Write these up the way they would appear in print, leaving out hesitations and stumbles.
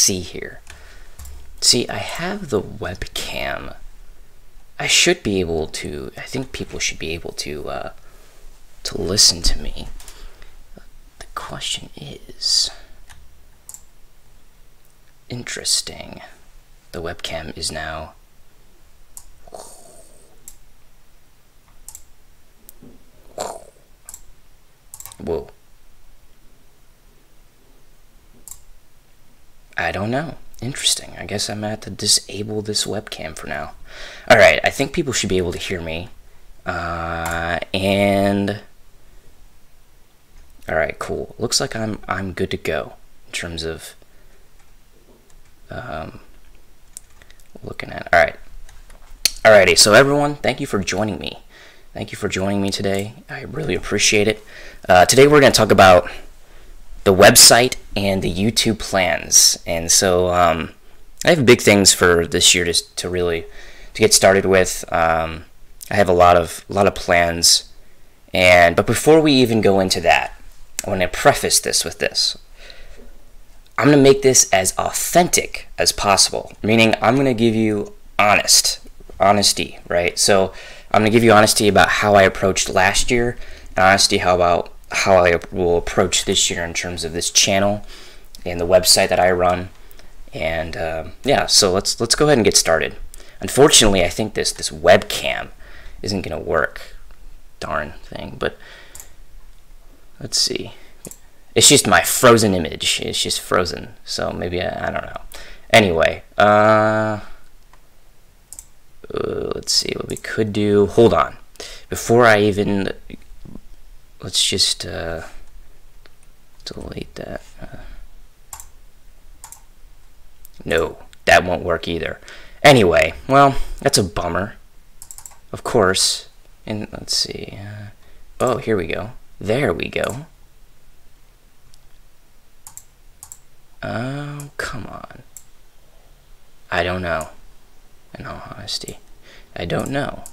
see here. See, I have the webcam. I should be able to, I think people should be able to listen to me. The question is, interesting. The webcam is now, whoa. I don't know. Interesting. I guess I'm gonna have to disable this webcam for now. Alright, I think people should be able to hear me. And alright, cool. Looks like I'm good to go in terms of looking at. Alrighty, so everyone, thank you for joining me. Thank you for joining me today. I really appreciate it. Today we're gonna talk about the website and the YouTube plans, and so I have big things for this year to get started with. I have a lot of plans, but before we even go into that, I want to preface this with this. I'm going to make this as authentic as possible, meaning I'm going to give you honesty, right? So I'm going to give you honesty about how I approached last year, and honesty about how I will approach this year in terms of this channel and the website that I run. And yeah, so let's go ahead and get started. Unfortunately, I think this webcam isn't gonna work. Darn thing. But let's see. It's just my frozen image. It's just frozen. So maybe I don't know. Anyway, let's see what we could do. Hold on. Before I even, let's just delete that. No, that won't work either. Anyway, well, that's a bummer. Of course. And let's see. Oh, here we go. There we go. Oh, come on. I don't know. In all honesty, I don't know.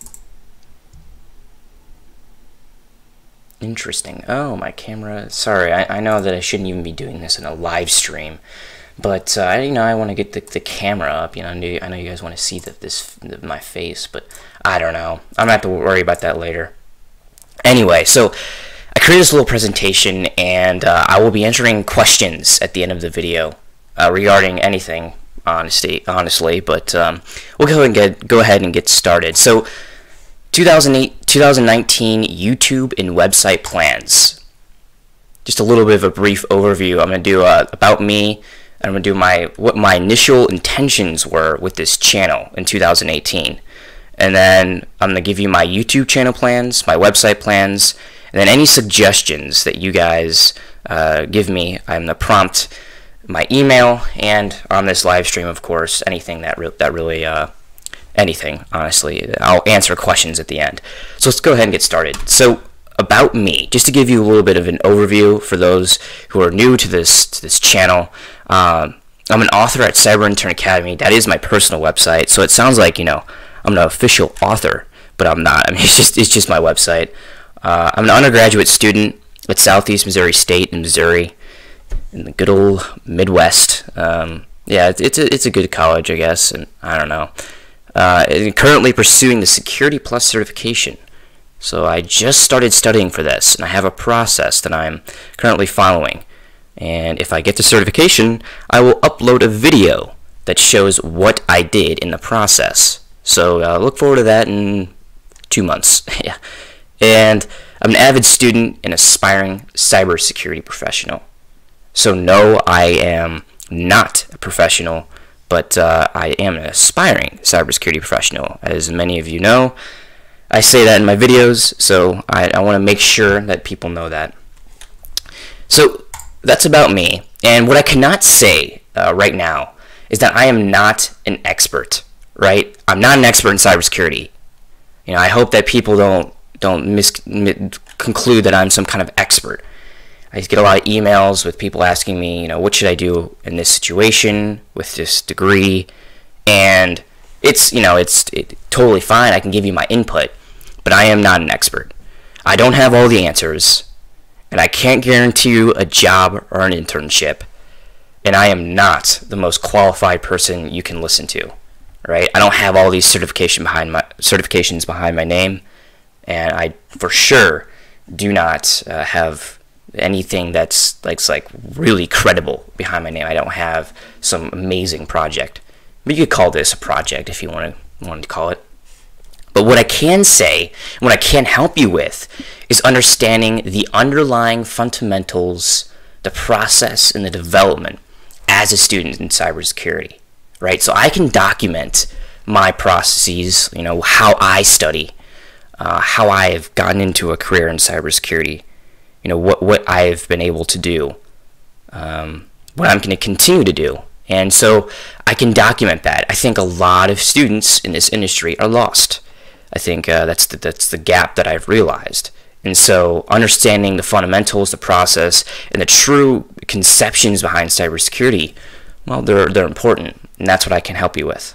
Interesting. Oh, my camera. Sorry, I know that I shouldn't even be doing this in a live stream, but you know, I want to get the camera up. You know, I know you guys want to see my face, but I don't know. I'm gonna have to worry about that later. Anyway, so I created this little presentation, and I will be answering questions at the end of the video regarding anything, honestly. But we'll go ahead and get started. So 2019 YouTube and website plans. Just a little bit of a brief overview. I'm going to do about me. I'm going to do what my initial intentions were with this channel in 2018. And then I'm going to give you my YouTube channel plans, my website plans, and then any suggestions that you guys give me. I'm going to prompt my email, and on this live stream, of course, anything that really anything, honestly. I'll answer questions at the end. So let's go ahead and get started. So about me, just to give you a little bit of an overview for those who are new to this channel. I'm an author at Cyber Intern Academy. That is my personal website. So it sounds like, you know, I'm an official author, but I'm not. I mean, it's just my website. I'm an undergraduate student at Southeast Missouri State in Missouri, in the good old Midwest. Yeah, it's a good college, I guess, and I don't know. Currently pursuing the Security Plus certification. So I just started studying for this, and I have a process that I'm currently following. And if I get the certification, I will upload a video that shows what I did in the process. So look forward to that in 2 months. Yeah. And I'm an avid student and aspiring cybersecurity professional. So no, I am not a professional, but I am an aspiring cybersecurity professional. As many of you know, I say that in my videos, so I want to make sure that people know that. So that's about me. And what I cannot say right now is that I am not an expert, right? I'm not an expert in cybersecurity. You know, I hope that people don't conclude that I'm some kind of expert. I get a lot of emails with people asking me, you know, what should I do in this situation with this degree? And it's, you know, it's totally fine. I can give you my input, but I am not an expert. I don't have all the answers, and I can't guarantee you a job or an internship. and I am not the most qualified person you can listen to, right? I don't have all these certifications behind my name, and I for sure do not have anything that's like really credible behind my name. I don't have some amazing project, but you could call this a project if you wanted to call it. But what I can say, what I can help you with, is understanding the underlying fundamentals, the process, and the development as a student in cybersecurity, right? So I can document my processes, how I study, how I've gotten into a career in cybersecurity, what I've been able to do, what I'm going to continue to do. And so I can document that. I think a lot of students in this industry are lost. I think that's the gap that I've realized. And so understanding the fundamentals, the process, and the true conceptions behind cybersecurity, well, they're important, and that's what I can help you with.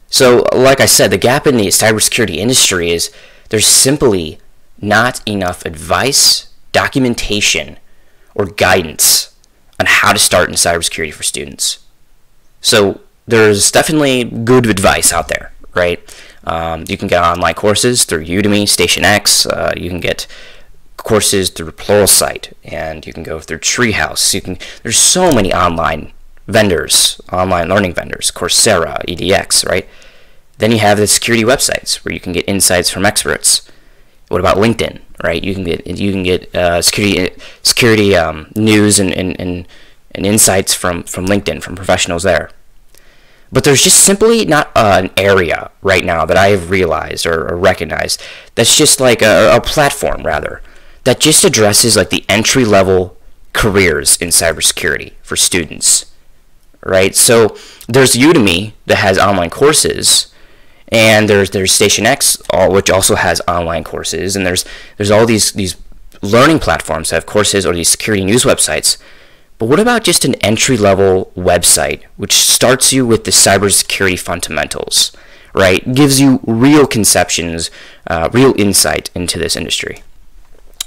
So, like I said, the gap in the cybersecurity industry is there's simply not enough advice, documentation, or guidance on how to start in cybersecurity for students. So there's definitely good advice out there, right? You can get online courses through Udemy, StationX. You can get courses through Pluralsight, and you can go through Treehouse. There's so many online vendors, online learning vendors, Coursera, EDX, right? Then you have the security websites where you can get insights from experts. What about LinkedIn, right? You can get security news and insights from LinkedIn, from professionals there. But there's just simply not an area right now that I have realized or recognized that's just like a platform, rather, that just addresses like the entry-level careers in cybersecurity for students, right? So there's Udemy that has online courses, and there's StationX, which also has online courses, and there's all these learning platforms that have courses, or these security news websites. But what about just an entry-level website which starts you with the cybersecurity fundamentals, right? Gives you real conceptions, real insight into this industry.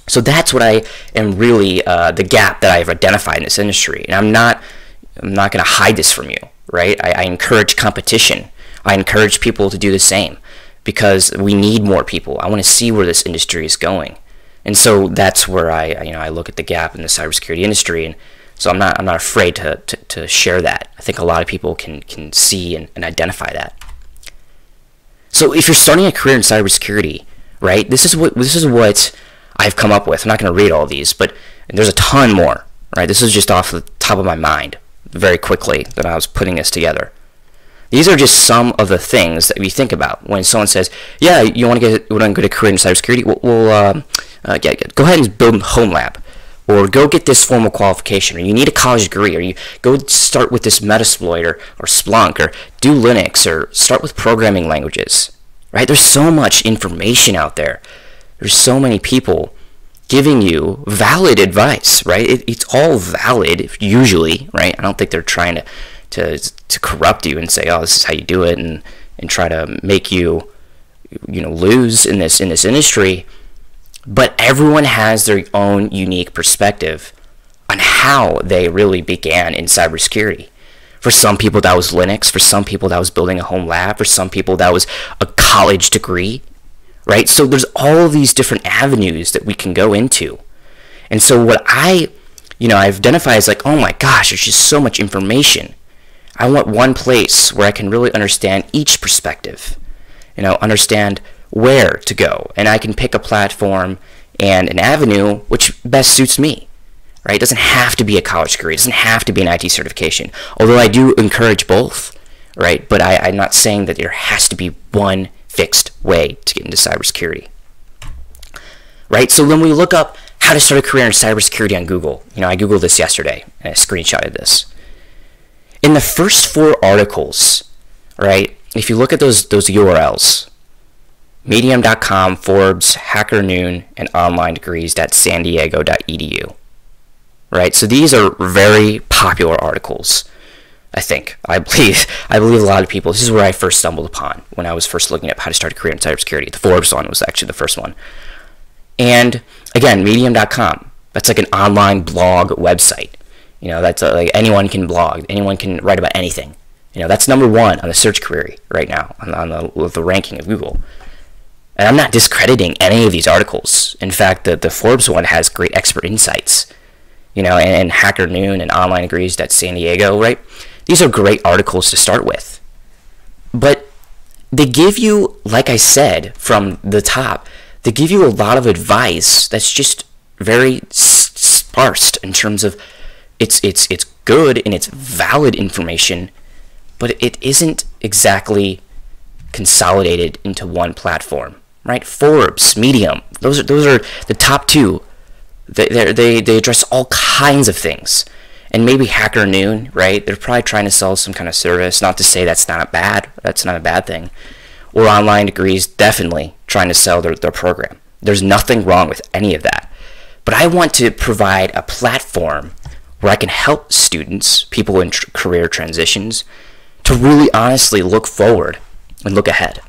So that's what I am really the gap that I've identified in this industry, and I'm not going to hide this from you, right? I encourage competition. I encourage people to do the same because we need more people. I want to see where this industry is going, and so that's where I look at the gap in the cybersecurity industry, and so I'm not afraid to share that. I think a lot of people can see and identify that. So if you're starting a career in cybersecurity, right, this is what I've come up with. I'm not going to read all these, but there's a ton more, right? This is just off the top of my mind very quickly that I was putting this together. These are just some of the things that we think about when someone says, yeah, you want to get a career in cybersecurity? Go ahead and build a home lab, or go get this formal qualification, or you need a college degree, or you go start with this Metasploit or Splunk, or do Linux, or start with programming languages, right? There's so much information out there. There's so many people giving you valid advice, right? It's all valid, usually, right? I don't think they're trying to corrupt you and say, oh, this is how you do it, and try to make you lose in this industry. But everyone has their own unique perspective on how they really began in cybersecurity. For some people, that was Linux. For some people, that was building a home lab. For some people, that was a college degree, right? So there's all of these different avenues that we can go into. And so what I've identified as like, oh my gosh, there's just so much information. I want one place where I can really understand each perspective, understand where to go, and I can pick a platform and an avenue which best suits me, right? It doesn't have to be a college degree. It doesn't have to be an IT certification, although I do encourage both, right? But I'm not saying that there has to be one fixed way to get into cybersecurity, right? So when we look up how to start a career in cybersecurity on Google, I Googled this yesterday, and I screenshotted this. In the first 4 articles, right, if you look at those URLs, medium.com, Forbes, Hacker Noon, and onlinedegrees.sandiego.edu. Right? So these are very popular articles, I think. I believe a lot of people, this is where I first stumbled upon when I was first looking at how to start a career in cybersecurity. The Forbes one was actually the first one. And again, medium.com, that's like an online blog website. You know, that's like anyone can blog, anyone can write about anything. You know, that's number one on the search query right now on the ranking of Google. And I'm not discrediting any of these articles. In fact, the Forbes one has great expert insights. You know, and Hacker Noon and Online Degrees San Diego, right? These are great articles to start with. But they give you, like I said, from the top, they give you a lot of advice that's just very sparse in terms of it's good and it's valid information, but it isn't exactly consolidated into one platform, right? Forbes, Medium, those are the top two. They address all kinds of things. And maybe Hacker Noon, right? They're probably trying to sell some kind of service. Not to say that's not a bad thing. Or Online Degrees, definitely trying to sell their program. There's nothing wrong with any of that. But I want to provide a platform where I can help students, people in career transitions, to really honestly look forward and look ahead.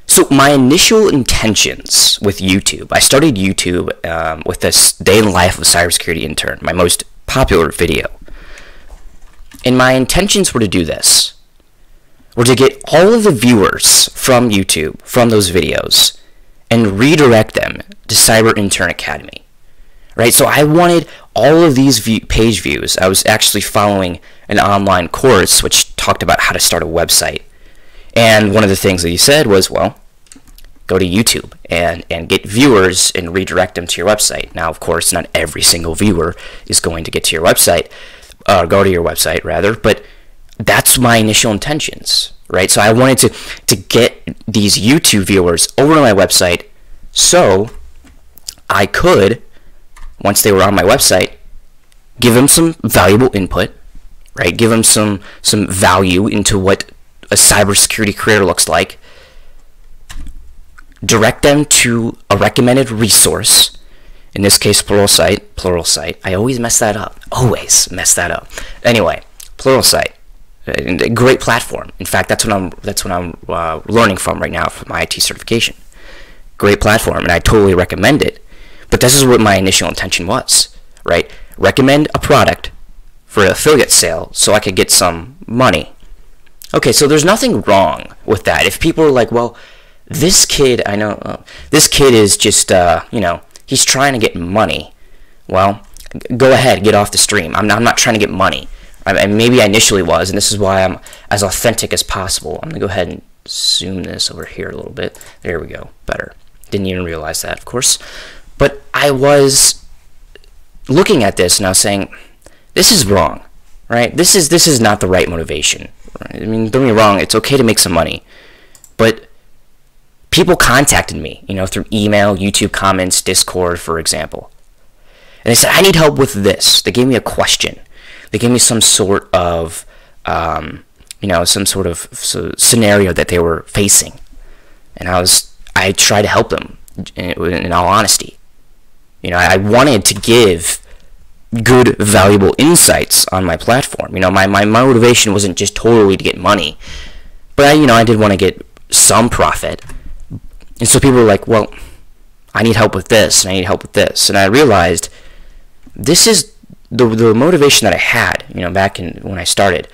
So my initial intentions with YouTube, I started YouTube with this Day in the Life of a Cybersecurity Intern, my most popular video. And my intentions were to do this, were to get all of the viewers from YouTube, from those videos, and redirect them to Cyber Intern Academy. Right? So I wanted all of these page views. I was actually following an online course which talked about how to start a website. And one of the things that he said was, well, go to YouTube and get viewers and redirect them to your website. Now, of course, not every single viewer is going to get to your website, go to your website rather, but that's my initial intentions, right? So I wanted to get these YouTube viewers over to my website so I could, once they were on my website, give them some valuable input, right? Give them some value into what a cybersecurity career looks like, direct them to a recommended resource, in this case Pluralsight. I always mess that up. Anyway, Pluralsight, a great platform. In fact, that's what I'm learning from right now for my IT certification. Great platform, and I totally recommend it. But this is what my initial intention was, right? Recommend a product for an affiliate sale so I could get some money. Okay, so there's nothing wrong with that. If people are like, well, this kid, I know, this kid is just, he's trying to get money. Well, go ahead, get off the stream. I'm not trying to get money. Maybe I initially was, and this is why I'm as authentic as possible. I'm going to go ahead and zoom this over here a little bit. There we go, better. Didn't even realize that, of course. But I was looking at this and I was saying, this is wrong, right? This is not the right motivation. Right? I mean, don't get me wrong, it's okay to make some money, but people contacted me, through email, YouTube comments, Discord, for example. And they said, I need help with this. They gave me a question. They gave me some sort of, scenario that they were facing. And I tried to help them, in all honesty. I wanted to give good, valuable insights on my platform. My motivation wasn't just totally to get money, but I did want to get some profit. And so people were like, well, I need help with this, and I need help with this. And I realized this is the motivation that I had, back when I started.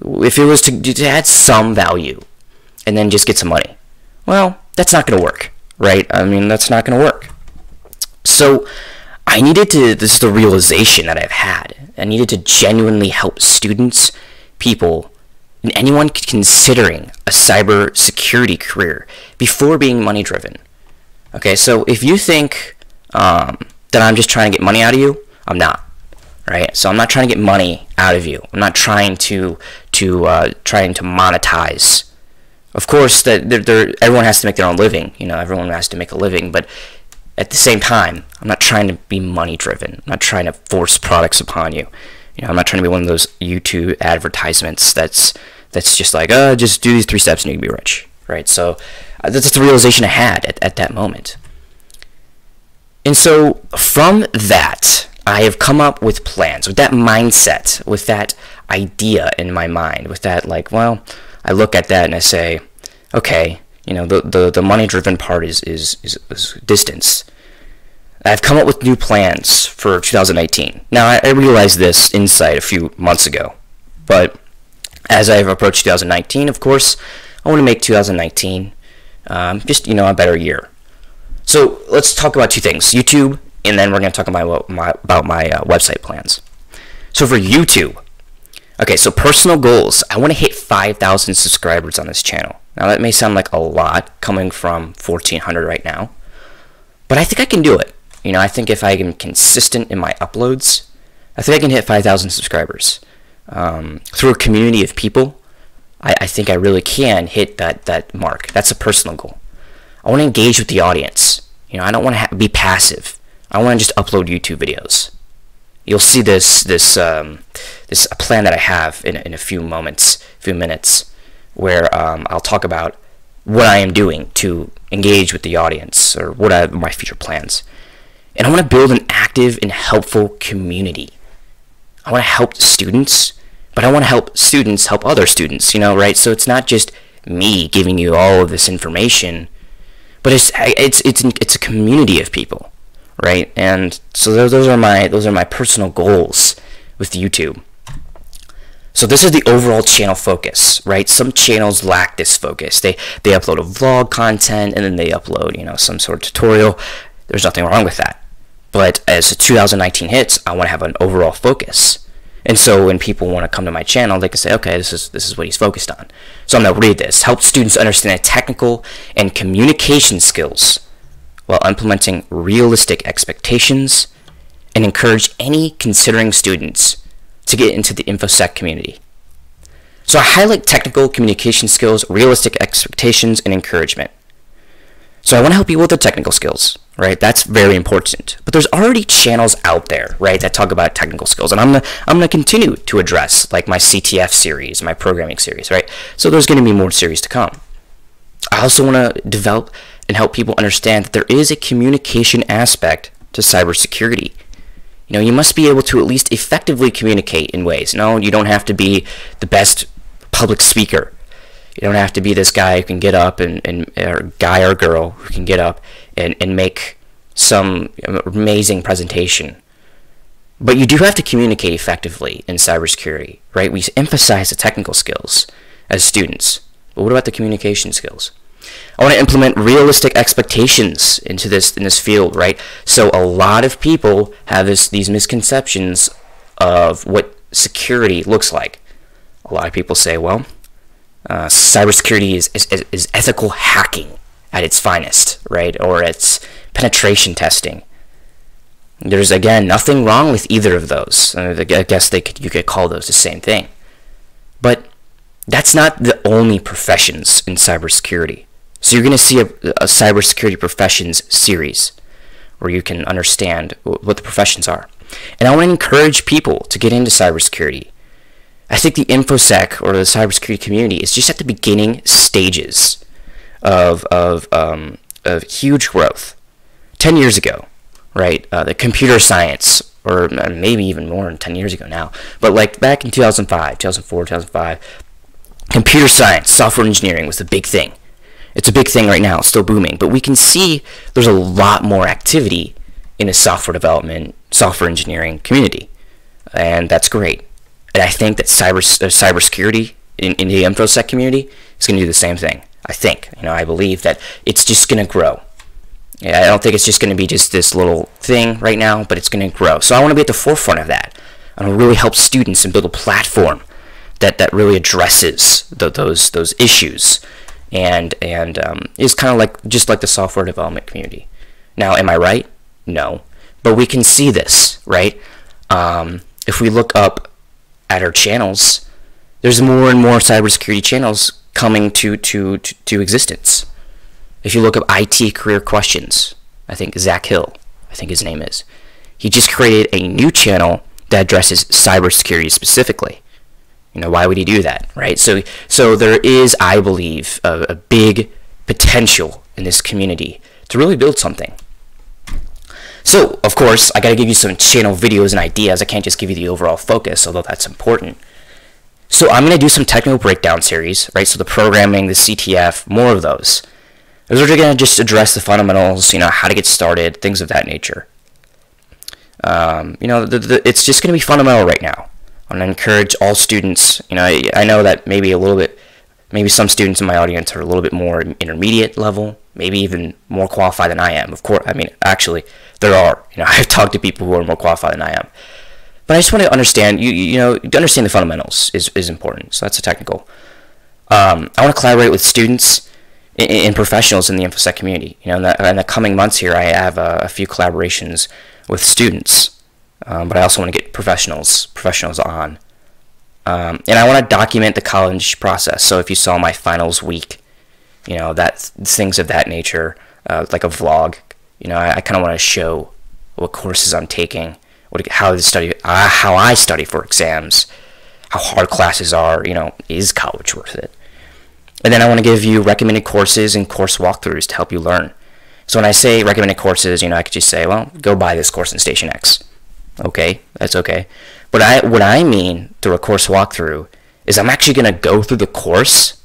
If it was to add some value and then just get some money, well, that's not going to work, right? I mean, that's not going to work. So I needed to, this is the realization that I've had, I needed to genuinely help students, people, and anyone considering a cybersecurity career before being money driven. Okay, so if you think that I'm just trying to get money out of you, I'm not. Right? So I'm not trying to get money out of you. I'm not trying to monetize. Of course, that everyone has to make their own living. Everyone has to make a living, but at the same time, I'm not trying to be money driven. I'm not trying to force products upon you. I'm not trying to be one of those YouTube advertisements that's just like, just do these 3 steps and you can be rich, right? So that's the realization I had at that moment. And so from that, I have come up with plans, with that mindset, with that idea in my mind, with that, like, well, I look at that and I say, okay, the money-driven part is distance. I've come up with new plans for 2019. Now, I realized this insight a few months ago, but as I've approached 2019, of course, I want to make 2019 just, a better year. So let's talk about two things, YouTube, and then we're going to talk about my website plans. So for YouTube, okay, so personal goals, I want to hit 5,000 subscribers on this channel. Now that may sound like a lot coming from 1,400 right now, but I think I can do it. I think if I am consistent in my uploads, I think I can hit 5,000 subscribers. Through a community of people, I think I really can hit that mark. That's a personal goal. I want to engage with the audience. I don't want to be passive. I want to just upload YouTube videos. You'll see this plan that I have in a few minutes, where I'll talk about what I am doing to engage with the audience, or what are my future plans. And I want to build an active and helpful community. I want to help students, but I want to help students help other students, right? So it's not just me giving you all of this information, but it's a community of people, right? And so those are my personal goals with YouTube. So this is the overall channel focus, right? Some channels lack this focus. They upload a vlog content, and then they upload, some sort of tutorial. There's nothing wrong with that. But as 2019 hits, I want to have an overall focus. And so when people want to come to my channel, they can say, okay, this is what he's focused on. So I'm going to read this. Help students understand technical and communication skills while implementing realistic expectations, and encourage any considering students to get into the InfoSec community. So I highlight technical communication skills, realistic expectations, and encouragement. So I want to help you with the technical skills, right? That's very important. But there's already channels out there, right, that talk about technical skills, and I'm gonna continue to address, like, my CTF series, my programming series, right? So there's going to be more series to come. I also want to develop and help people understand that there is a communication aspect to cybersecurity. You must be able to at least effectively communicate in ways. No, you don't have to be the best public speaker. You don't have to be this guy who can get up or guy or girl who can get up and make some amazing presentation. But you do have to communicate effectively in cybersecurity, right? We emphasize the technical skills as students, but what about the communication skills? I want to implement realistic expectations in this field, right? So a lot of people have these misconceptions of what security looks like. A lot of people say, well, cybersecurity is ethical hacking at its finest, right? Or it's penetration testing. There's, again, nothing wrong with either of those. I guess you could call those the same thing. But that's not the only professions in cybersecurity. So you're going to see a cybersecurity professions series where you can understand what the professions are. And I want to encourage people to get into cybersecurity. I think the InfoSec, or the cybersecurity community, is just at the beginning stages of huge growth. 10 years ago, right, the computer science, or maybe even more than 10 years ago now, but like back in 2005, 2004, 2005, computer science, software engineering was the big thing. It's a big thing right now, it's still booming, but we can see there's a lot more activity in the software development, software engineering community, and that's great. And I think that cybersecurity in the InfoSec community is going to do the same thing. I think, I believe that it's just going to grow. Yeah, I don't think it's just going to be just this little thing right now, but it's going to grow. So I want to be at the forefront of that. I want to really help students and build a platform that really addresses those issues, and is kind of just like the software development community. Now, am I right? No, but we can see this, right? If we look up at our channels, there's more and more cybersecurity channels coming to existence. If you look up IT career questions, I think Zach Hill, I think his name is, he just created a new channel that addresses cybersecurity specifically. Why would he do that, right? So there is, I believe, a big potential in this community to really build something. So, of course, I got to give you some channel videos and ideas. I can't just give you the overall focus, although that's important. So I'm going to do some technical breakdown series, right? So the programming, the CTF, more of those. Those are going to just address the fundamentals, how to get started, things of that nature. You know, it's just going to be fundamental right now. I'm going to encourage all students. You know, I know that maybe some students in my audience are a little bit more intermediate level, maybe even more qualified than I am. Of course, I mean, actually, there are. You know, I've talked to people who are more qualified than I am. But I just want to understand, you know, to understand the fundamentals is important. So that's the technical. I want to collaborate with students and professionals in the InfoSec community. You know, in the coming months here, I have a few collaborations with students, but I also want to get professionals on. And I want to document the college process. So if you saw my finals week, you know, things of that nature, like a vlog. You know, I kind of want to show what courses I'm taking, how I study for exams, how hard classes are. You know, is college worth it? And then I want to give you recommended courses and course walkthroughs to help you learn. So when I say recommended courses, you know, I could just say, well, go buy this course in Station X. Okay, that's okay. But what I mean through a course walkthrough is I'm actually going to go through the course,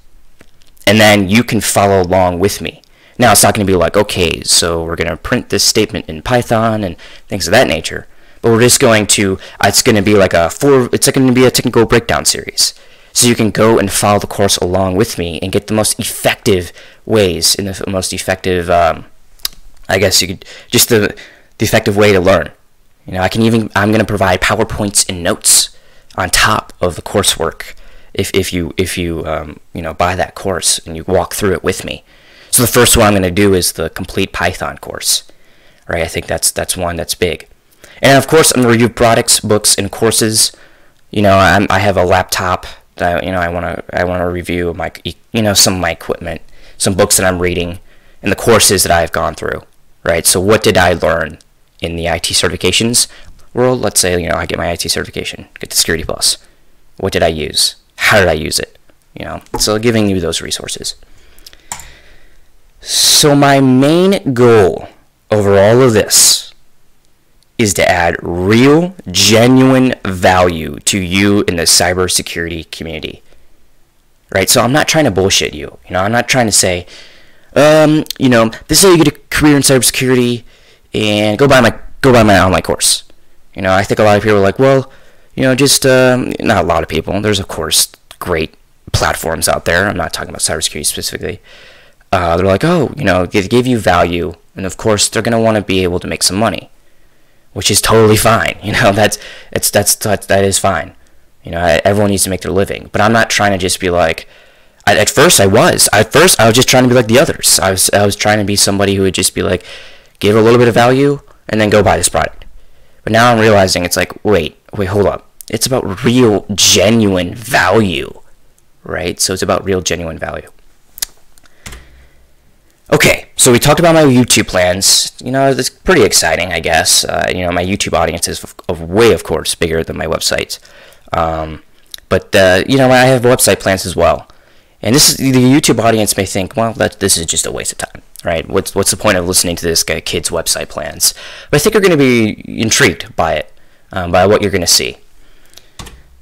and then you can follow along with me. Now, it's not going to be like, okay, so we're going to print this statement in Python and things of that nature. But we're just going to, it's going to be like it's going to be a technical breakdown series. So you can go and follow the course along with me and get the most effective ways, and the most effective, I guess you could, just the effective way to learn. You know, I'm going to provide PowerPoints and notes on top of the coursework if you you know, buy that course and you walk through it with me. So the first one I'm going to do is the complete Python course, right? I think that's one that's big. And of course, I'm going to review products, books, and courses. You know, I have a laptop that, you know, I want to review my, you know, some of my equipment, some books that I'm reading, and the courses that I've gone through, right? So what did I learn in the IT certifications world? Let's say, you know, I get my IT certification, get the Security Plus. What did I use? How did I use it? You know, so giving you those resources. So my main goal over all of this is to add real, genuine value to you in the cybersecurity community, right? So I'm not trying to bullshit you. You know, I'm not trying to say, you know, this is how you get a career in cybersecurity, and go buy my online course. You know, I think a lot of people are like, well, you know, just not a lot of people. There's of course great platforms out there. I'm not talking about cybersecurity specifically. They're like, oh, you know, they give you value, and of course they're gonna want to be able to make some money, which is totally fine. You know, that is fine. You know, everyone needs to make their living. But I'm not trying to just be like. At first I was just trying to be like the others. I was trying to be somebody who would just be like, give a little bit of value and then go buy this product. But now I'm realizing it's like, wait, hold up. It's about real, genuine value, right? So it's about real, genuine value. Okay, so we talked about my YouTube plans. You know, it's pretty exciting, I guess. You know, my YouTube audience is way, of course, bigger than my website. But you know, I have website plans as well. And the YouTube audience may think, well, this is just a waste of time, right? What's the point of listening to this kid's website plans? But I think you're going to be intrigued by it, by what you're going to see.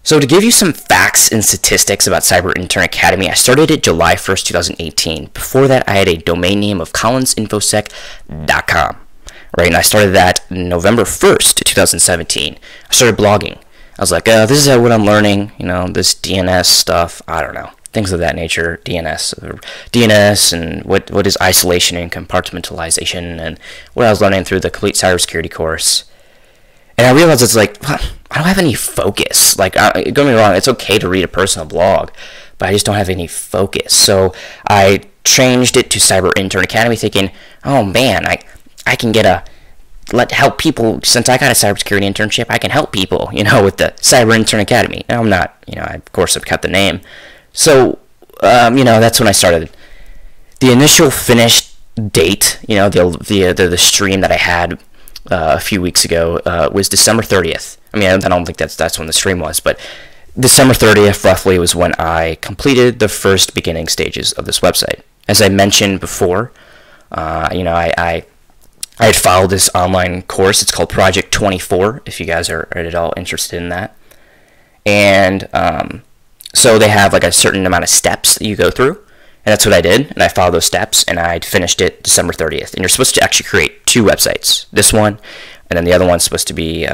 So to give you some facts and statistics about Cyber Intern Academy, I started it July 1st, 2018. Before that, I had a domain name of collinsinfosec.com, right? And I started that November 1st, 2017. I started blogging. I was like, this is what I'm learning, you know, this DNS stuff, I don't know. Things of that nature, DNS, and what is isolation and compartmentalization, and what I was learning through the complete cybersecurity course. And I realized it's like, I don't have any focus. Like, don't get me wrong, it's okay to read a personal blog, but I just don't have any focus. So I changed it to Cyber Intern Academy, thinking, oh man, I can help people. Since I got a cybersecurity internship, I can help people, you know, with the Cyber Intern Academy. Now I'm not, you know, of course I've kept the name. So, you know, that's when I started. The initial finished date, you know, the stream that I had a few weeks ago was December 30th. I mean, I don't think that's when the stream was, but December 30th roughly was when I completed the first beginning stages of this website. As I mentioned before, you know, I had followed this online course. It's called Project 24, if you guys are at all interested in that. And so they have like a certain amount of steps that you go through, and that's what I did, and I followed those steps, and I finished it December 30th. And you're supposed to actually create 2 websites, this one and then the other one's supposed to be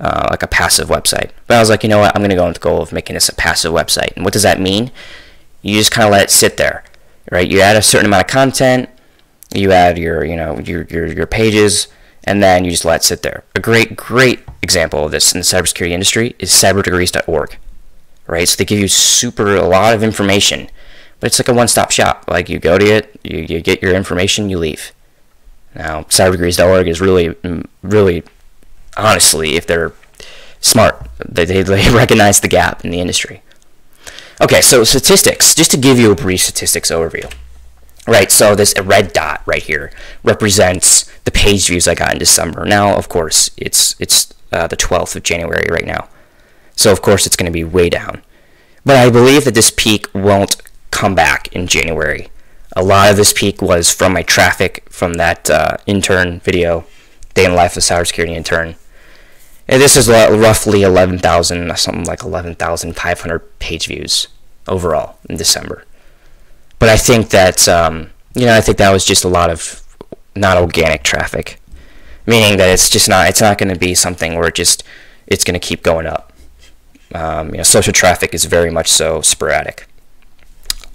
like a passive website. But I was like, you know what, I'm going to go with the goal of making this a passive website. And what does that mean? You just kind of let it sit there, right? You add a certain amount of content, you add your, your pages, and then you just let it sit there. A great example of this in the cybersecurity industry is cyberdegrees.org, right? So they give you a lot of information, but it's like a one-stop shop. Like you go to it, you get your information, you leave. Now, cyberdegrees.org is really, honestly, if they're smart, they recognize the gap in the industry. Okay, so statistics, just to give you a brief statistics overview. Right, so this red dot right here represents the page views I got in December. Now, of course, it's the 12th of January right now. So, of course, it's going to be way down. But I believe that this peak won't come back in January. A lot of this peak was from my traffic from that intern video, Day in the Life of a Cybersecurity Intern. And this is roughly 11,000, something like 11,500 page views overall in December. But I think that, I think that was just a lot of not organic traffic, meaning that it's not going to be something where it's going to keep going up. Social traffic is very much so sporadic.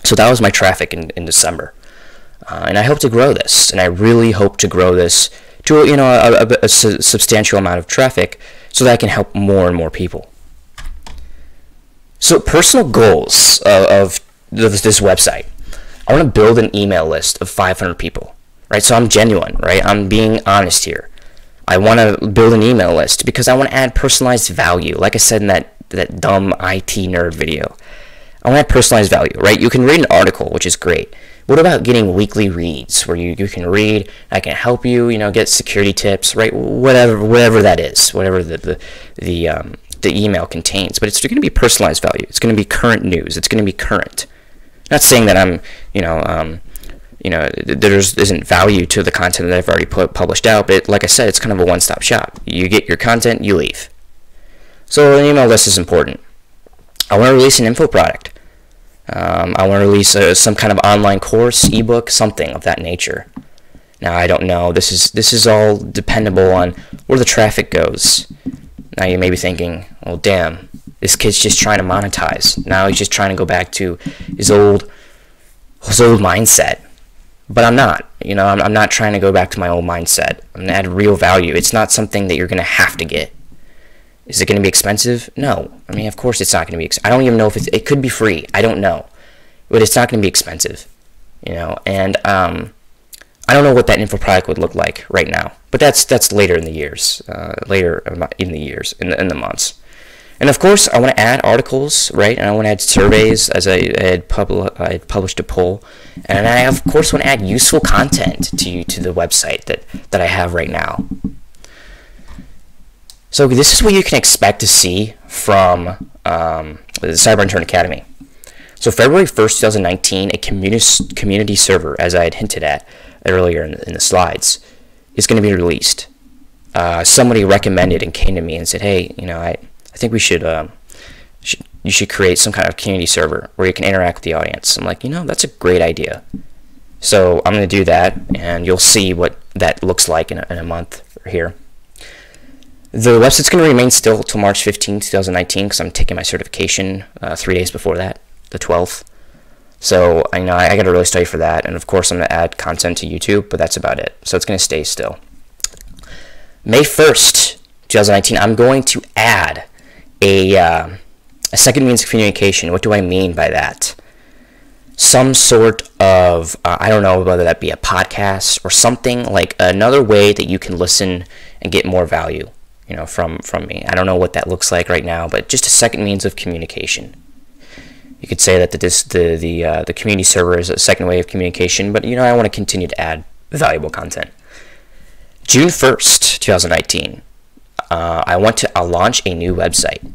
So that was my traffic in December, and I hope to grow this, and I really hope to grow this to a substantial amount of traffic, so that I can help more and more people. So personal goals of this website. I want to build an email list of 500 people, right? So I'm genuine, right? I'm being honest here. I want to build an email list because I want to add personalized value. Like I said in that dumb IT nerd video, I want to add personalized value, right? You can read an article, which is great. What about getting weekly reads where you can read, I can help you, get security tips, right? Whatever that is, whatever the email contains. But it's going to be personalized value. It's going to be current news. It's going to be current. Not saying that I'm, there isn't value to the content that I've already published out, but like I said, it's kind of a one-stop shop. You get your content, you leave. So an email list is important. I want to release an info product. I want to release some kind of online course, ebook, something of that nature. Now, I don't know. This is all dependable on where the traffic goes. Now, you may be thinking, well, damn, this kid's just trying to monetize. Now he's just trying to go back to his old mindset. But I'm not. I'm not trying to go back to my old mindset. I'm going to add real value. It's not something that you're going to have to get. Is it going to be expensive? No. I mean, of course it's not going to be expensive. I don't even know if it could be free. I don't know. But it's not going to be expensive. And I don't know what that info product would look like right now. But that's later in the years. In the months. And of course, I want to add articles, right? And I want to add surveys, as I had published a poll. And I, of course, want to add useful content to the website that I have right now. So this is what you can expect to see from the Cyber Intern Academy. So February 1st, 2019, a community server, as I had hinted at earlier in the slides, is going to be released. Somebody recommended and came to me and said, hey, I think we you should create some kind of community server where you can interact with the audience. I'm like, that's a great idea. So I'm going to do that, and you'll see what that looks like in a month here. The website's going to remain still till March 15, 2019, because I'm taking my certification 3 days before that, the 12th. So I got to really study for that, and of course I'm going to add content to YouTube, but that's about it. So it's going to stay still. May 1st, 2019, I'm going to add a second means of communication. What do I mean by that? Some sort of, I don't know whether that be a podcast or something, like another way that you can listen and get more value. From me. I don't know what that looks like right now, but just a second means of communication. You could say that the community server is a second way of communication, but I want to continue to add valuable content. June 1st, 2019, I want to launch a new website.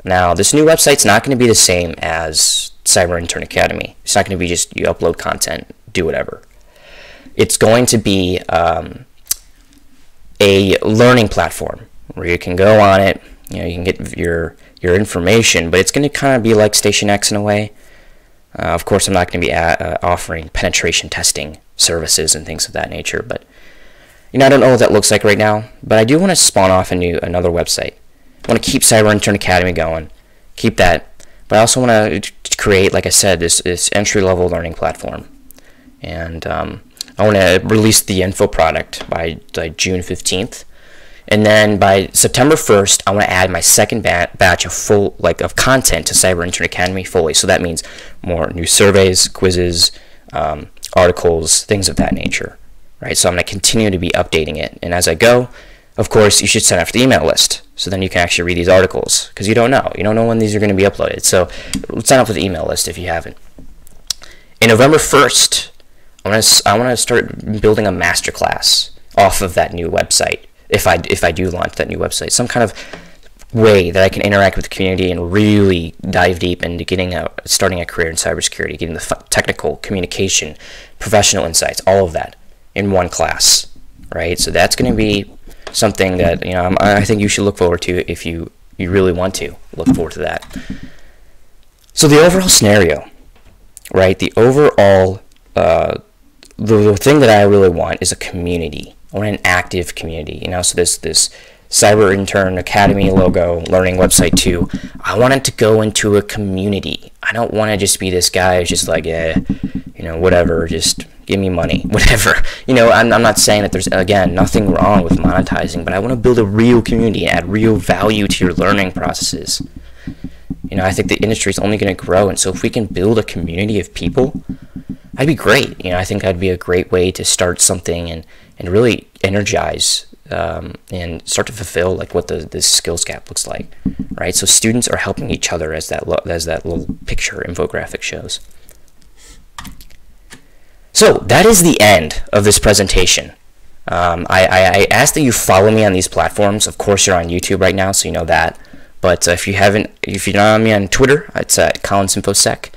Now, this new website's not going to be the same as Cyber Intern Academy. It's not going to be just you upload content, do whatever. It's going to be a learning platform where you can go on it, you can get your information, but it's going to kind of be like Station X in a way. Of course, I'm not going to be offering penetration testing services and things of that nature, but I don't know what that looks like right now, but I do want to spawn off another website. I want to keep Cyber Intern Academy going, keep that, but I also want to create, like I said, this entry-level learning platform. And I want to release the info product by like June 15th. And then by September 1st, I want to add my second batch of content to Cyber Intern Academy fully. So that means more new surveys, quizzes, articles, things of that nature. Right? So I'm going to continue to be updating it. And as I go, of course, you should sign up for the email list. So then you can actually read these articles, because you don't know. You don't know when these are going to be uploaded. So sign up for the email list if you haven't. In November 1st, I want to start building a masterclass off of that new website. If I do launch that new website, some kind of way that I can interact with the community and really dive deep into starting a career in cybersecurity, getting the technical communication, professional insights, all of that in one class, right? So that's going to be something that I think you should look forward to if you really want to look forward to that. So the overall scenario, right? The overall the thing that I really want is a community. I want an active community, so this Cyber Intern Academy logo, learning website 2, I want it to go into a community. I don't want to just be this guy who's just like, whatever, just give me money, whatever. I'm not saying that there's, again, nothing wrong with monetizing, but I want to build a real community, add real value to your learning processes. I think the industry is only going to grow, and so if we can build a community of people, that'd be great. I think that'd be a great way to start something and really energize and start to fulfill like what this skills gap looks like, right? So students are helping each other, as that little picture infographic shows. So that is the end of this presentation. I ask that you follow me on these platforms. Of course, you're on YouTube right now, so you know that. But if you're not on me on Twitter, it's at CollinsInfoSec.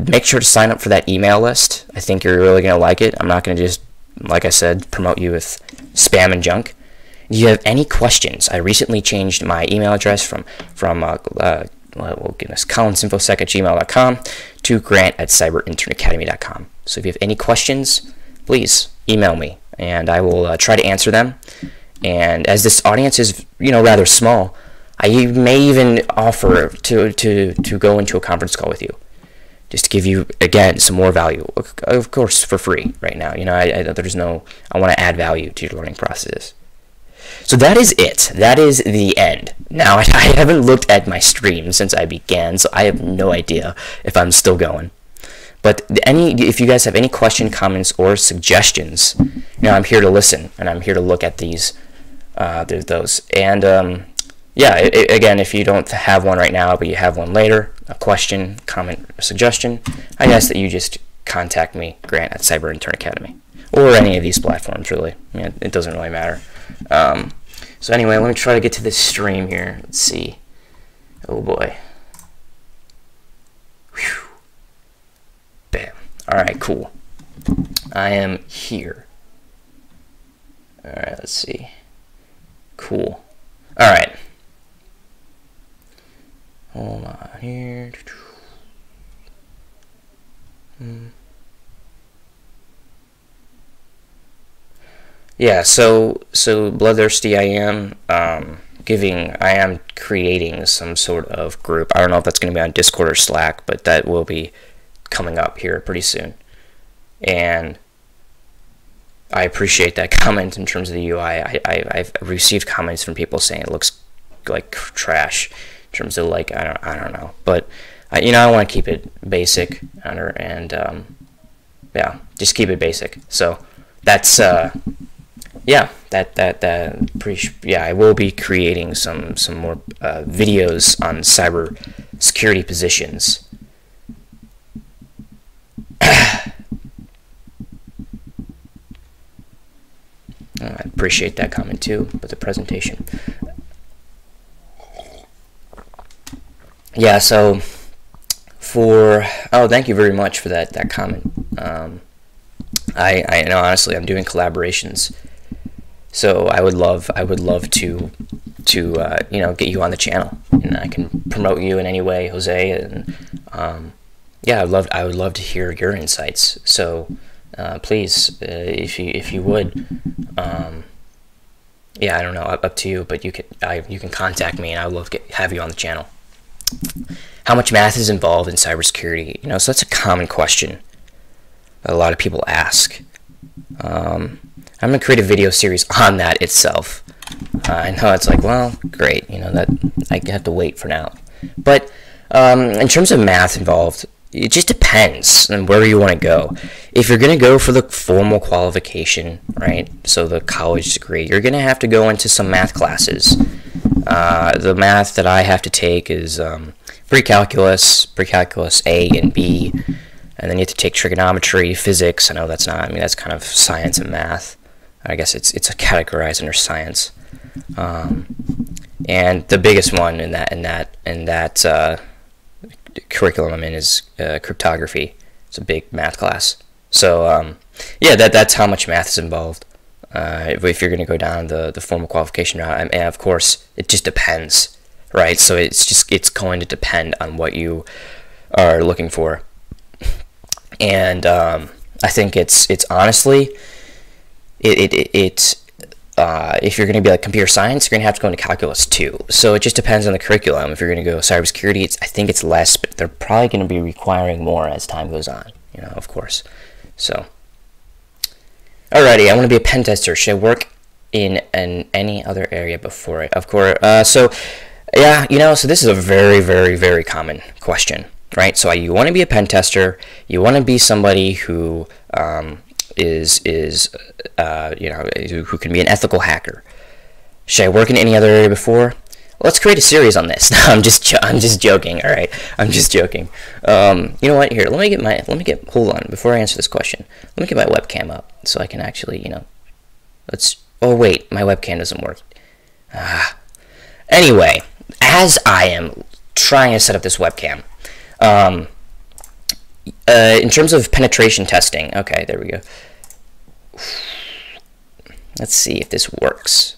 Make sure to sign up for that email list. I think you're really going to like it. I'm not going to just, like I said, promote you with spam and junk. If you have any questions, I recently changed my email address from collinsinfosec@gmail.com to grant@cyberinternacademy.com. So if you have any questions, please email me, and I will try to answer them. And as this audience is, rather small, I may even offer to go into a conference call with you, just to give you, again, some more value, of course, for free right now. I want to add value to your learning processes. So that is it. That is the end. Now, I haven't looked at my stream since I began, so I have no idea if I'm still going. But if you guys have any questions, comments, or suggestions, I'm here to listen, and I'm here to look at those. And yeah, again, if you don't have one right now, but you have one later, a question, comment, or suggestion, I ask that you just contact me, Grant, at Cyber Intern Academy, or any of these platforms, really. It doesn't really matter. So anyway, let me try to get to this stream here. Let's see. Oh boy. Whew. Bam. Alright, cool. I am here. Alright, let's see. Cool. Alright. Hold on here. Yeah, so bloodthirsty I am creating some sort of group. I don't know if that's going to be on Discord or Slack, but that will be coming up here pretty soon. And I appreciate that comment in terms of the UI. I've received comments from people saying it looks like trash. In terms of like I don't know, but I want to keep it basic and yeah, just keep it basic. So that's yeah, I will be creating some more videos on cyber security positions. I appreciate that comment too, but the presentation. Yeah, so thank you very much for that comment. I know, honestly, I'm doing collaborations, so I would love to get you on the channel, and I can promote you in any way, Jose. And yeah, I would love to hear your insights. So please, if you would, yeah, I don't know, up to you, but you can contact me, and I would love to have you on the channel. How much math is involved in cybersecurity? So that's a common question a lot of people ask. I'm gonna create a video series on that itself. I know it's like, well, great, that I have to wait for now. But in terms of math involved, it just depends on where you want to go. If you're going to go for the formal qualification, right, so the college degree, you're going to have to go into some math classes. The math that I have to take is pre-calculus A and B, and then you have to take trigonometry, physics. I know that's not, that's kind of science and math. I guess it's categorized under science. And the biggest one in that curriculum I'm in is cryptography. It's a big math class. So yeah, that's how much math is involved. If you're going to go down the formal qualification route, and of course it just depends, right? So it's going to depend on what you are looking for. And I think it's honestly if you're going to be like computer science, you're going to have to go into calculus too. So it just depends on the curriculum. If you're going to go cybersecurity, I think it's less, but they're probably going to be requiring more as time goes on, of course. So, alrighty, I want to be a pen tester. Should I work in any other area before it? Of course. So, yeah, so this is a very, very, very common question, right? So you want to be a pen tester. You want to be somebody who who can be an ethical hacker. Should I work in any other area before? Let's create a series on this. No, I'm just joking. All right, I'm just joking. You know what? Here, hold on. Before I answer this question, let me get my webcam up so I can actually, oh wait, my webcam doesn't work. Anyway, as I am trying to set up this webcam, in terms of penetration testing, okay, there we go. Let's see if this works.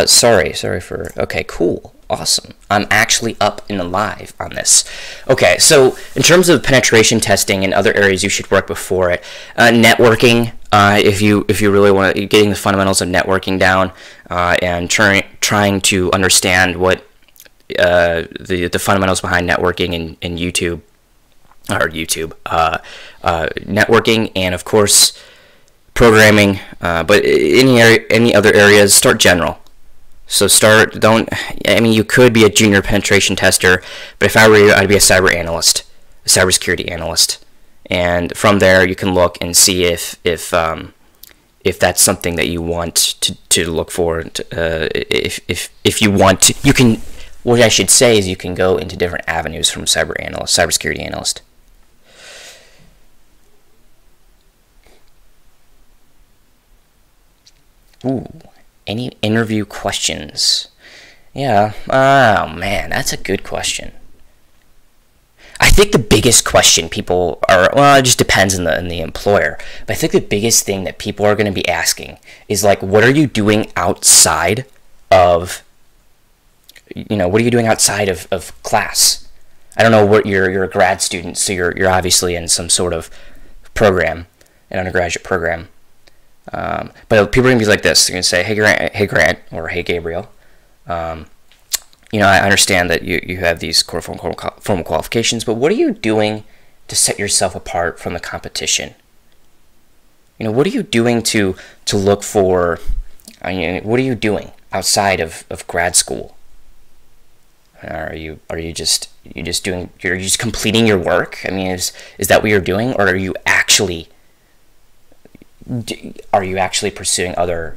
Sorry for, okay, cool, awesome. I'm actually up and live on this. Okay, so in terms of penetration testing and other areas you should work before it, networking, if you really want to, getting the fundamentals of networking down, and trying to understand what the fundamentals behind networking in YouTube, networking, and of course programming, but any other areas, start general. So you could be a junior penetration tester, but if I were you, I'd be a cybersecurity analyst, and from there you can look and see if that's something that you want to look for. If you want to, you can. What I should say is you can go into different avenues from cybersecurity analyst. Ooh, any interview questions? Yeah, oh man, that's a good question. I think the biggest question people are, well, it just depends on the employer, but I think the biggest thing that people are going to be asking is like, what are you doing outside of, what are you doing outside of class? I don't know what you're a grad student, so you're obviously in some sort of program, an undergraduate program. But people are going to be like this. They're going to say, hey Grant, or hey Gabriel, I understand that you have these core formal qualifications, but what are you doing to set yourself apart from the competition? What are you doing to look for, what are you doing outside of grad school? Are you just completing your work? Is that what you're doing, or are you actually pursuing other,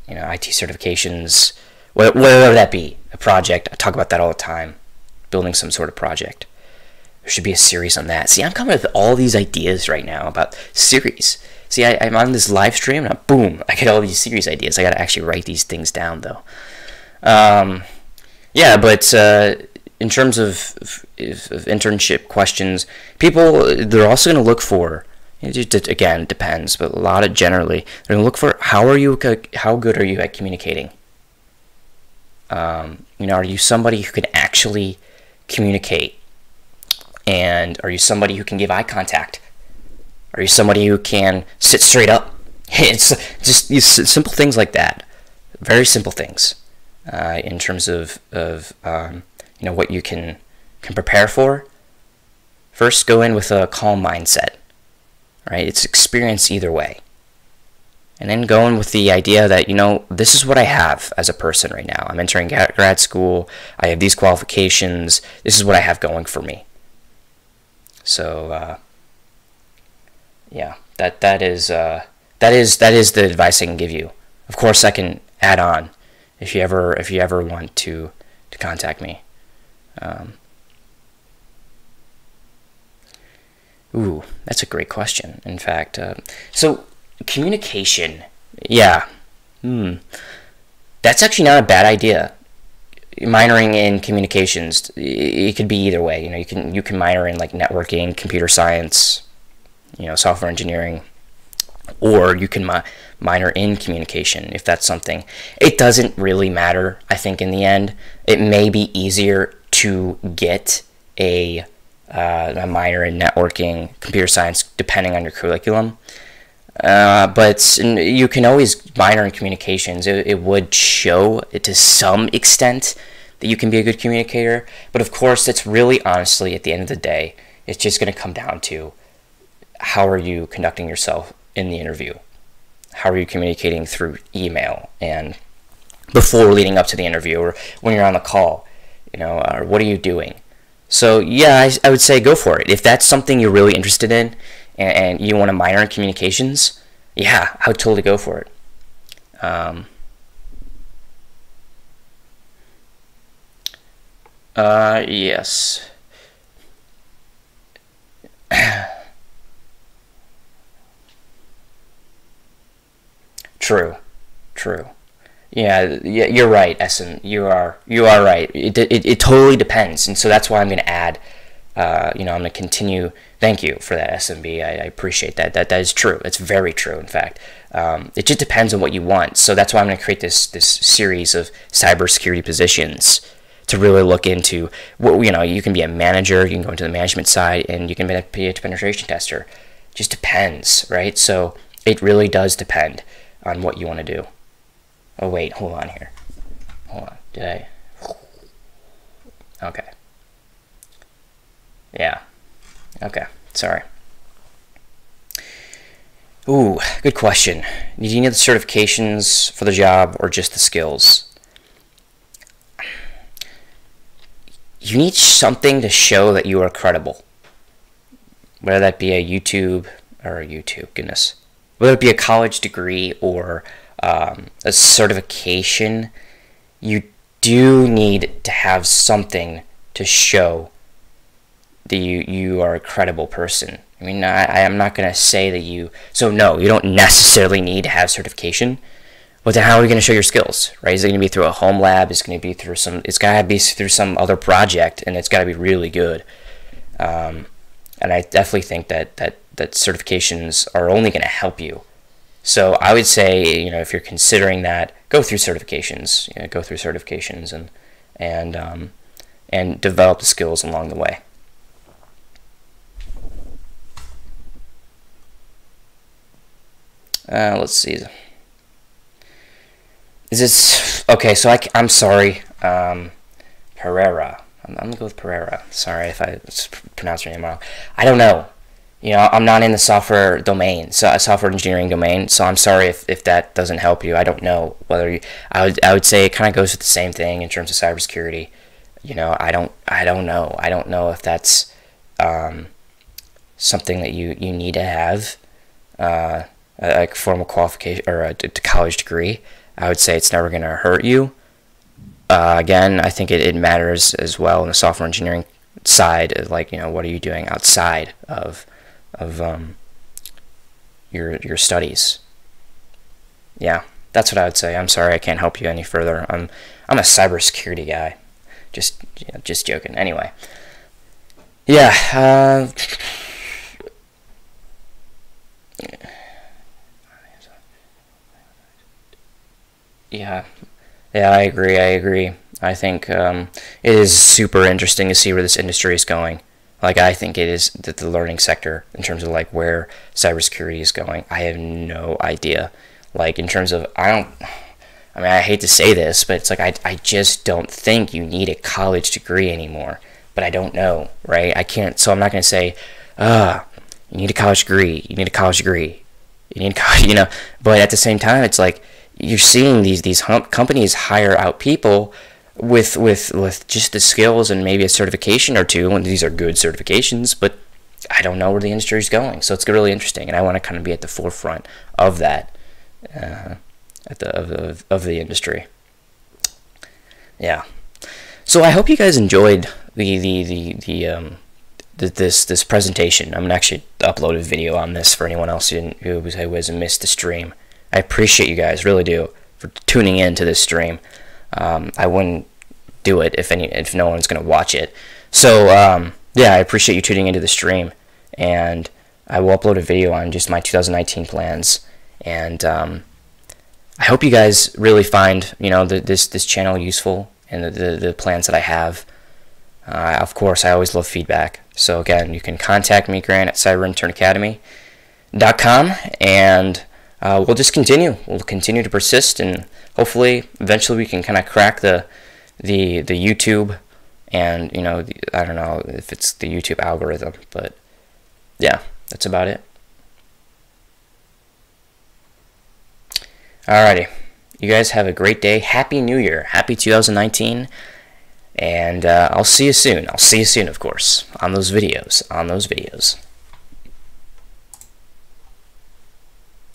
IT certifications, whatever that be, a project? I talk about that all the time, building some sort of project. There should be a series on that. See, I'm coming with all these ideas right now about series. See, I'm on this live stream, and boom, I get all these series ideas. I got to actually write these things down, though. Yeah, but in terms of internship questions, they're also going to look for, again, it depends, but a lot of generally, they're going to look for how good are you at communicating? Are you somebody who can actually communicate And are you somebody who can give eye contact? Are you somebody who can sit straight up? It's just these simple things like that. Very simple things in terms of what you can prepare for. First, go in with a calm mindset. Right? It's experience either way. And then go in with the idea that, this is what I have as a person right now. I'm entering grad school. I have these qualifications. This is what I have going for me. So, yeah, that is the advice I can give you. Of course, I can add on if you ever want to contact me. Ooh, that's a great question. In fact, so communication, yeah, that's actually not a bad idea. Minoring in communications, it could be either way. You can minor in like networking, computer science, software engineering, or you can minor in communication if that's something. It doesn't really matter. I think in the end, it may be easier to get a minor in networking, computer science, depending on your curriculum. But you can always minor in communications. It would show it to some extent that you can be a good communicator. But of course, it's really honestly, at the end of the day, it's just going to come down to how are you conducting yourself in the interview? How are you communicating through email and before leading up to the interview, or when you're on the call? Or what are you doing? So yeah, I would say go for it. If that's something you're really interested in and you want to minor in communications, yeah, I would totally go for it. Yes. True. Yeah, you're right, Essen. You are right. It totally depends, and so that's why I'm going to add. I'm going to continue. Thank you for that, SMB. I appreciate that. That is true. It's very true. In fact, it just depends on what you want. So that's why I'm going to create this series of cybersecurity positions to really look into what you can be a manager. You can go into the management side, and you can be a penetration tester. It just depends, right? So it really does depend on what you want to do. Oh wait, hold on here. Hold on. Did I? Okay. Yeah. Okay. Sorry. Ooh, good question. Do you need the certifications for the job or just the skills? You need something to show that you are credible. Whether that be whether it be a college degree or a certification, you do need to have something to show that you are a credible person. I mean, I'm not going to say that you... So no, you don't necessarily need to have certification. But then how are you going to show your skills, right? Is it going to be through a home lab? Is it going to be through some... It's got to be through some other project, and it's got to be really good. And I definitely think that certifications are only going to help you. So I would say, if you're considering that, go through certifications. Go through certifications and develop the skills along the way. Let's see. Is this okay? So I'm sorry, Pereira. I'm gonna go with Pereira. Sorry if I pronounced your name wrong. I don't know. I'm not in the software domain, so software engineering domain. So I'm sorry if that doesn't help you. I don't know whether you. I would say it kind of goes with the same thing in terms of cybersecurity. I don't know. I don't know if that's something that you need to have, like formal qualification or a college degree. I would say it's never going to hurt you. Again, I think it matters as well in the software engineering side. Like, what are you doing outside of your studies? Yeah, that's what I would say. I'm sorry I can't help you any further. I'm a cybersecurity guy. Just joking. Anyway, yeah. Yeah, I agree. I think it is super interesting to see where this industry is going. like I think it is the learning sector in terms of like where cybersecurity is going. I have no idea. Like in terms of, I mean, I hate to say this, but it's like I just don't think you need a college degree anymore. But I don't know, right? I can't, so I'm not going to say, you need a college degree, you need a college degree, you need a college, you know. But at the same time, it's like you're seeing these companies hire out people with just the skills and maybe a certification or two, and these are good certifications, but I don't know where the industry is going. So it's really interesting, and I want to kind of be at the forefront of that, of the industry. Yeah. So I hope you guys enjoyed this presentation. I'm gonna actually upload a video on this for anyone else who has missed the stream. I appreciate you guys, really do, for tuning in to this stream. I wouldn't do it if no one's gonna watch it. So yeah, I appreciate you tuning into the stream, and I will upload a video on just my 2019 plans. And I hope you guys really find, you know, this channel useful and the plans that I have. Of course, I always love feedback. So again, you can contact me, Grant, at cyberinternacademy.com, and we'll just continue. We'll continue to persist, and hopefully, eventually, we can kind of crack the YouTube, and you know, I don't know if it's the YouTube algorithm, but yeah, that's about it. Alrighty, you guys have a great day. Happy New Year. Happy 2019. And I'll see you soon. I'll see you soon, of course, on those videos.